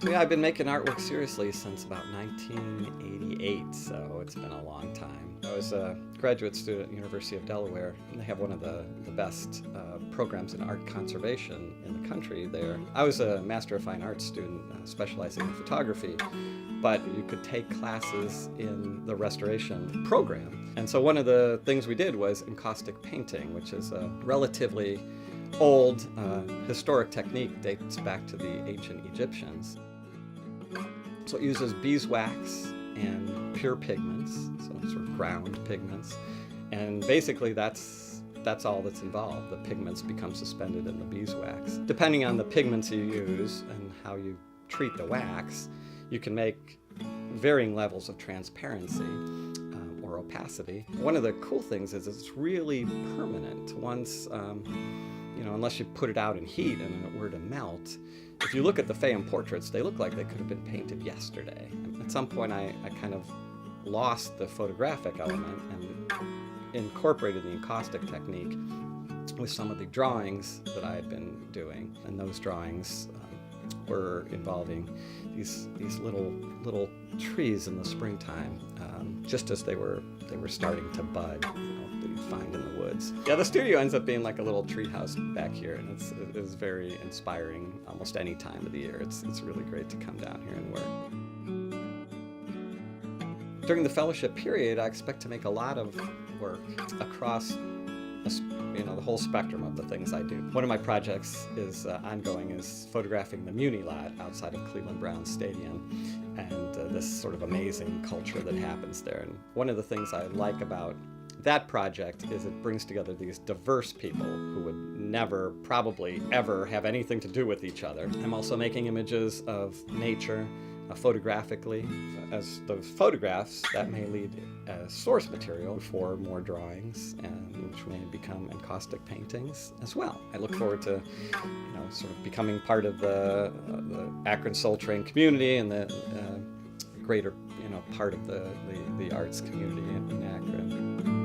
Yeah, I've been making artwork seriously since about 1988, so it's been a long time. I was a graduate student at the University of Delaware, and they have one of the best programs in art conservation in the country there. I was a Master of Fine Arts student specializing in photography, but you could take classes in the restoration program. And so one of the things we did was encaustic painting, which is a relatively old historic technique, dates back to the ancient Egyptians. So it uses beeswax and pure pigments, so sort of ground pigments, and basically that's all that's involved. The pigments become suspended in the beeswax. Depending on the pigments you use and how you treat the wax, you can make varying levels of transparency or opacity. One of the cool things is it's really permanent. Once unless you put it out in heat and it were to melt, if you look at the Fayum portraits, they look like they could have been painted yesterday. At some point, I kind of lost the photographic element and incorporated the encaustic technique with some of the drawings that I had been doing. And those drawings were involving these little trees in the springtime, just as they were starting to bud. That you find in the woods. Yeah, the studio ends up being like a little treehouse back here, and it's very inspiring almost any time of the year. It's really great to come down here and work. During the fellowship period, I expect to make a lot of work across the whole spectrum of the things I do. One of my projects is ongoing is photographing the Muni lot outside of Cleveland Browns Stadium, and this sort of amazing culture that happens there. And one of the things I like about that project is it brings together these diverse people who would never, probably ever, have anything to do with each other. I'm also making images of nature photographically. As those photographs, that may lead as source material for more drawings, and which may become encaustic paintings as well. I look forward to, sort of becoming part of the Akron Soul Train community and the greater, part of the arts community in Akron.